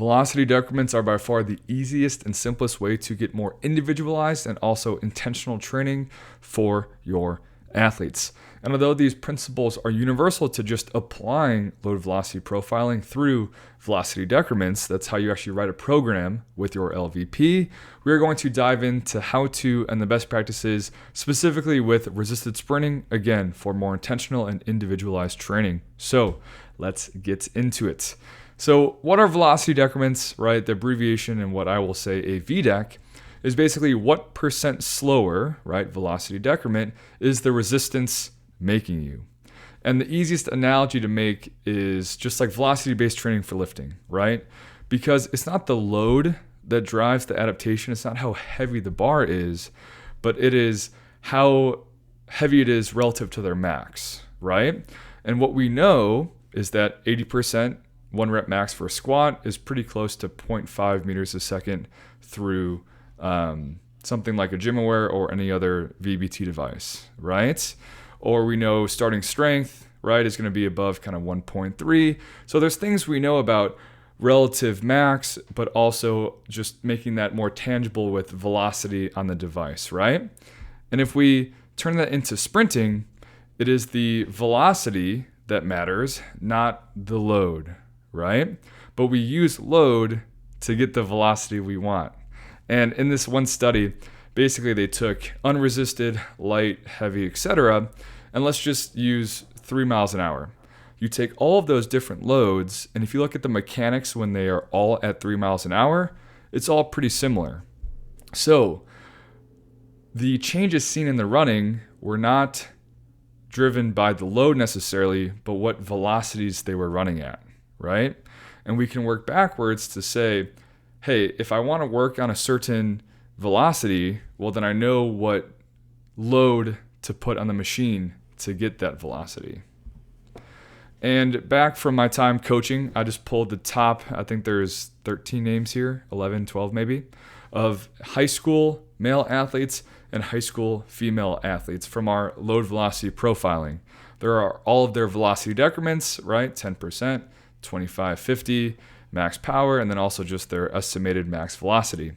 Velocity decrements are by far the easiest and simplest way to get more individualized and also intentional training for your athletes. And although these principles are universal to just applying load velocity profiling through velocity decrements, that's how you actually write a program with your LVP, we are going to dive into how to and the best practices specifically with resisted sprinting, again, for more intentional and individualized training. So let's get into it. So what are velocity decrements, right? The abbreviation and what I will say a Vdec is basically what percent slower, right? Velocity decrement is the resistance making you. And the easiest analogy to make is just like velocity-based training for lifting, right? Because it's not the load that drives the adaptation. It's not how heavy the bar is, but it is how heavy it is relative to their max, right? And what we know is that 80% 1 rep max for a squat is pretty close to 0.5 meters a second through something like a GymAware or any other VBT device, right? Or we know starting strength, right, is going to be above kind of 1.3. So there's things we know about relative max, but also just making that more tangible with velocity on the device, right? And if we turn that into sprinting, it is the velocity that matters, not the load, right? But we use load to get the velocity we want. And in this one study, basically they took unresisted, light, heavy, etc., and let's just use 3 miles an hour. You take all of those different loads, and if you look at the mechanics when they are all at 3 miles an hour, it's all pretty similar. So the changes seen in the running were not driven by the load necessarily, but what velocities they were running at, right? And we can work backwards to say, hey, if I want to work on a certain velocity, well, then I know what load to put on the machine to get that velocity. And back from my time coaching, I just pulled the top, I think there's 13 names here, 11, 12 maybe, of high school male athletes and high school female athletes from our load velocity profiling. There are all of their velocity decrements, right? 10%, 25, 50, max power, and then also just their estimated max velocity.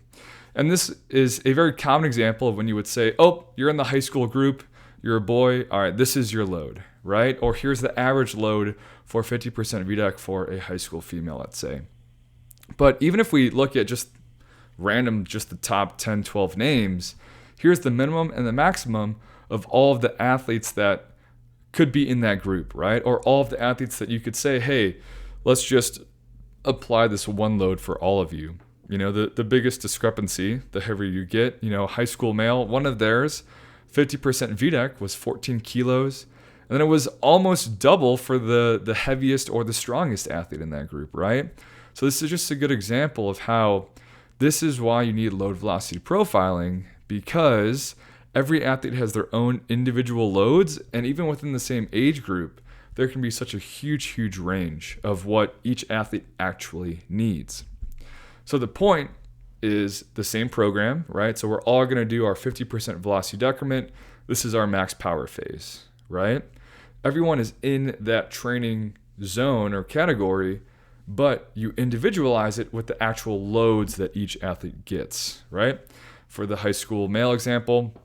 And this is a very common example of when you would say, oh, you're in the high school group, you're a boy, all right, this is your load, right? Or here's the average load for 50% Vdec for a high school female, let's say. But even if we look at just random, just the top 10, 12 names, here's the minimum and the maximum of all of the athletes that could be in that group, right? Or all of the athletes that you could say, hey, let's just apply this one load for all of you. You know, the biggest discrepancy, the heavier you get, you know, high school male, one of theirs, 50% Vdec was 14 kilos. And then it was almost double for the heaviest or the strongest athlete in that group, right? So this is just a good example of how this is why you need load velocity profiling, because every athlete has their own individual loads. And even within the same age group, there can be such a huge range of what each athlete actually needs. So the point is the same program, right? So we're all going to do our 50% velocity decrement. This is our max power phase, right? Everyone is in that training zone or category, but you individualize it with the actual loads that each athlete gets, right? For the high school male example,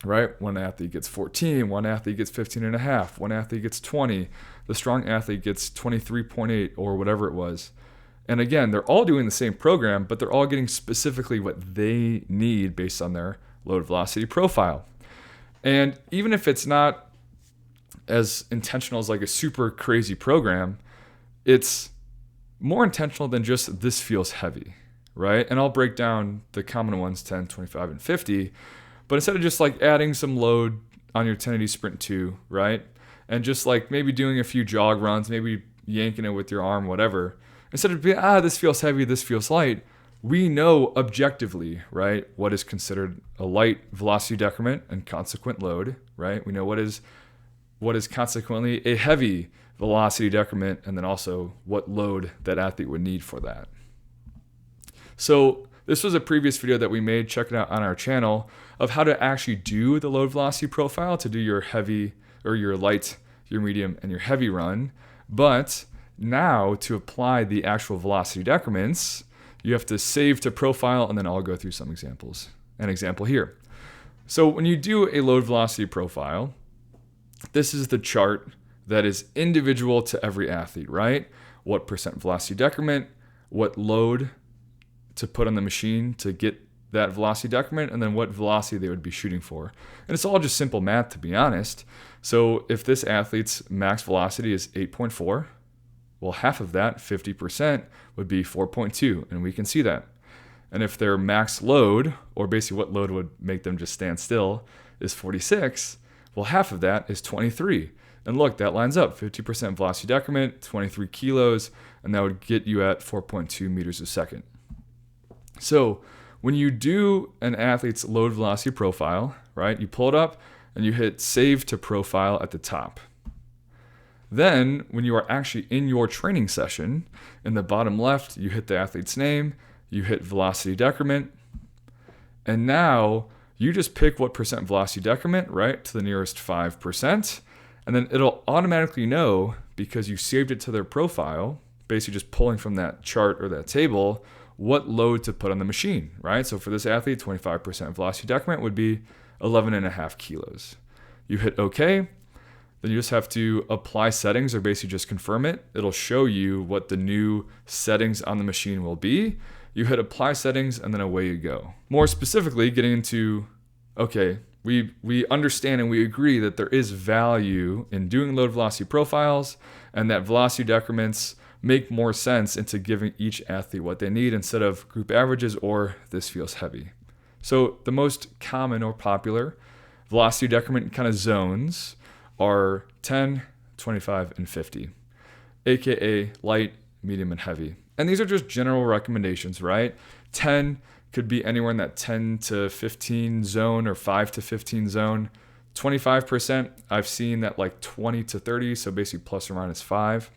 right? One athlete gets 14, one athlete gets 15 and a half, one athlete gets 20, the strong athlete gets 23.8 or whatever it was. And again, they're all doing the same program, but they're all getting specifically what they need based on their load velocity profile. And even if it's not as intentional as like a super crazy program, it's more intentional than just this feels heavy, right? And I'll break down the common ones, 10, 25, and 50. But instead of just like adding some load on your 1080 Sprint 2, right? And just like maybe doing a few jog runs, maybe yanking it with your arm, whatever. Instead of being, this feels heavy, this feels light, we know objectively, right, what is considered a light velocity decrement and consequent load, right? We know what is consequently a heavy velocity decrement, and then also what load that athlete would need for that. So this was a previous video that we made, check it out on our channel, of how to actually do the load velocity profile to do your heavy or your light, your medium, and your heavy run. But Now, to apply the actual velocity decrements, you have to save to profile, and then I'll go through some examples. An example here. So when you do a load velocity profile, this is the chart that is individual to every athlete, right? What percent velocity decrement, what load to put on the machine to get that velocity decrement, and then what velocity they would be shooting for. And it's all just simple math, to be honest. So if this athlete's max velocity is 8.4, well, half of that, 50%, would be 4.2, and we can see that. And if their max load, or basically what load would make them just stand still, is 46, well, half of that is 23. And look, that lines up, 50% velocity decrement, 23 kilos, and that would get you at 4.2 meters a second. So when you do an athlete's load velocity profile, right, you pull it up and you hit save to profile at the top. Then when you are actually in your training session, in the bottom left, you hit the athlete's name, you hit velocity decrement, and now you just pick what percent velocity decrement, right, to the nearest 5%, and then it'll automatically know, because you saved it to their profile, basically just pulling from that chart or that table, what load to put on the machine, right? So for this athlete, 25% velocity decrement would be 11.5 kilos. You hit OK, then you just have to apply settings, or basically just confirm it. It'll show you what the new settings on the machine will be. You hit apply settings, and then away you go. More specifically, getting into, okay, we understand and we agree that there is value in doing load velocity profiles, and that velocity decrements make more sense into giving each athlete what they need instead of group averages or this feels heavy. So the most common or popular velocity decrement kind of zones are 10, 25, and 50, aka light, medium, and heavy. And these are just general recommendations, right? 10 could be anywhere in that 10 to 15 zone or 5 to 15 zone. 25%, I've seen that like 20 to 30, so basically plus or minus 5.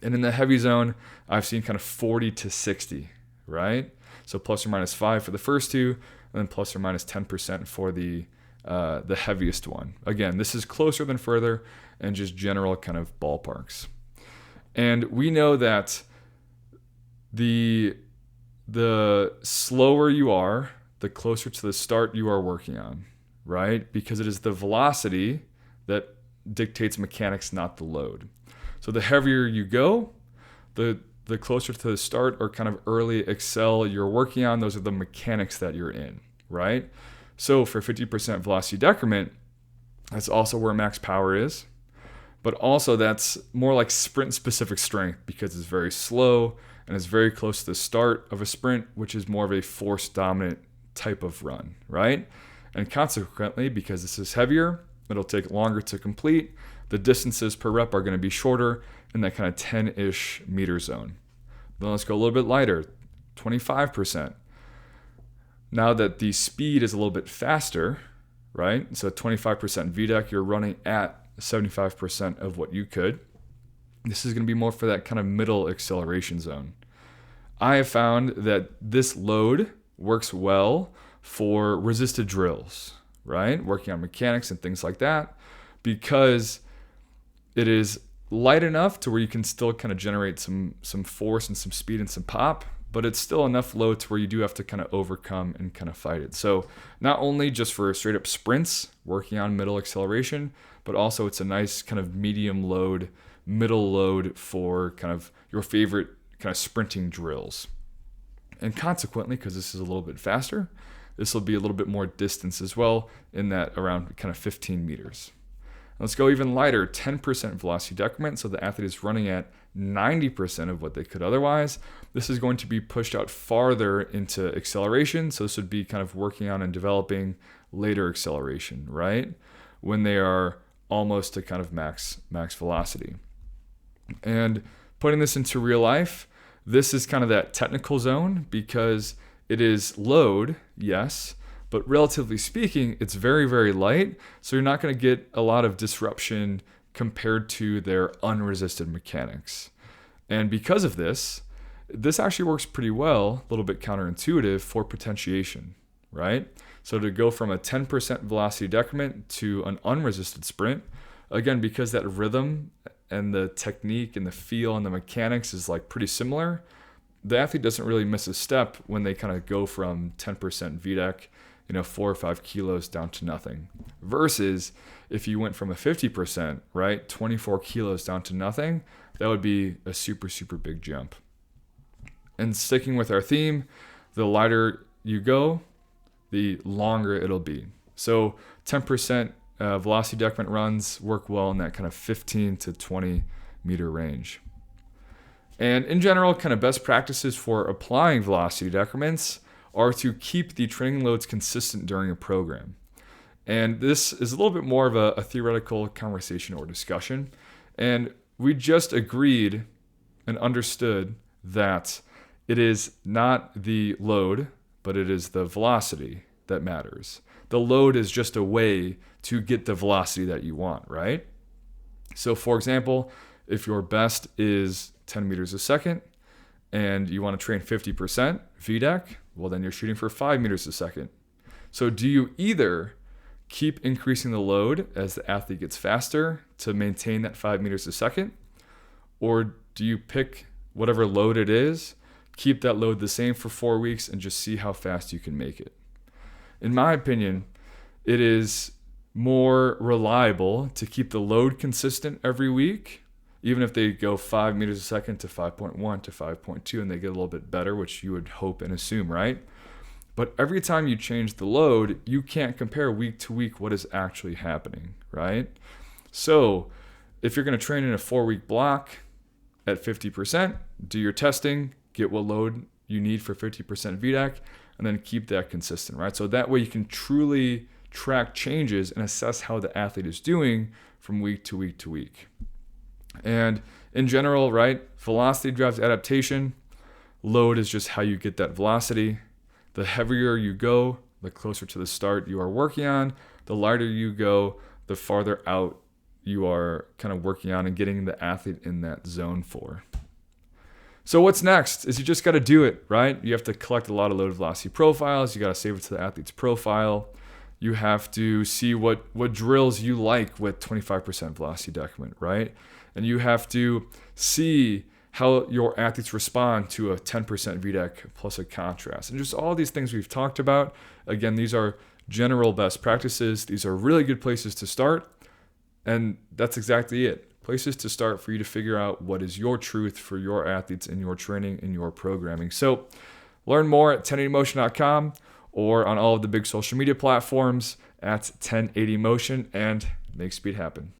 And in the heavy zone, I've seen kind of 40 to 60, right? So plus or minus 5 for the first two, and then plus or minus 10% for the heaviest one. Again, this is closer than further, and just general kind of ballparks. And we know that the slower you are, the closer to the start you are working on, right? Because it is the velocity that dictates mechanics, not the load. So the heavier you go, the closer to the start or kind of early excel you're working on, those are the mechanics that you're in, right? So for 50% velocity decrement, that's also where max power is, but also that's more like sprint specific strength, because it's very slow and it's very close to the start of a sprint, which is more of a force dominant type of run, right? And consequently, because this is heavier, it'll take longer to complete. The distances per rep are going to be shorter in that kind of 10-ish meter zone. Then let's go a little bit lighter, 25%. Now that the speed is a little bit faster, right? So 25% Vdec, you're running at 75% of what you could. This is going to be more for that kind of middle acceleration zone. I have found that this load works well for resisted drills, right? Working on mechanics and things like that, because it is light enough to where you can still kind of generate some force and some speed and some pop, but it's still enough load to where you do have to kind of overcome and kind of fight it. So not only just for straight up sprints, working on middle acceleration, but also it's a nice kind of medium load, middle load for kind of your favorite kind of sprinting drills. And consequently, because this is a little bit faster, this will be a little bit more distance as well, in that around kind of 15 meters. Let's go even lighter, 10% velocity decrement. So the athlete is running at 90% of what they could otherwise. This is going to be pushed out farther into acceleration. So this would be kind of working on and developing later acceleration, right? When they are almost to kind of max velocity. And putting this into real life, this is kind of that technical zone, because it is load, yes, but relatively speaking, it's very, very light. So you're not going to get a lot of disruption compared to their unresisted mechanics. And because of this actually works pretty well, a little bit counterintuitive, for potentiation, right? So to go from a 10% velocity decrement to an unresisted sprint, again, because that rhythm and the technique and the feel and the mechanics is like pretty similar, the athlete doesn't really miss a step when they kind of go from 10% VDEC, 4 or 5 kilos down to nothing. Versus if you went from a 50%, right, 24 kilos down to nothing, that would be a super, super big jump. And sticking with our theme, the lighter you go, the longer it'll be. So 10% velocity decrement runs work well in that kind of 15 to 20 meter range. And in general, kind of best practices for applying velocity decrements are to keep the training loads consistent during a program. And this is a little bit more of a theoretical conversation or discussion. And we just agreed and understood that it is not the load, but it is the velocity that matters. The load is just a way to get the velocity that you want, right? So for example, if your best is 10 meters a second and you want to train 50% VDEC, well, then you're shooting for 5 meters a second. So do you either keep increasing the load as the athlete gets faster to maintain that 5 meters a second, or do you pick whatever load it is, keep that load the same for 4 weeks and just see how fast you can make it? In my opinion, it is more reliable to keep the load consistent every week, even if they go 5 meters a second to 5.1 to 5.2 and they get a little bit better, which you would hope and assume, right? But every time you change the load, you can't compare week to week what is actually happening, right? So if you're going to train in a 4-week block at 50%, do your testing, get what load you need for 50% VDEC, and then keep that consistent, right? So that way you can truly track changes and assess how the athlete is doing from week to week to week. And in general, right, velocity drives adaptation. Load is just how you get that velocity. The heavier you go, the closer to the start you are working on. The lighter you go, the farther out you are kind of working on and getting the athlete in that zone for. So what's next is you just got to do it, right? You have to collect a lot of load velocity profiles. You got to save it to the athlete's profile. You have to see what drills you like with 25% velocity decrement, right? And you have to see how your athletes respond to a 10% VDEC plus a contrast. And just all these things we've talked about. Again, these are general best practices. These are really good places to start. And that's exactly it. Places to start for you to figure out what is your truth for your athletes in your training and your programming. So learn more at 1080motion.com or on all of the big social media platforms at 1080motion and make speed happen.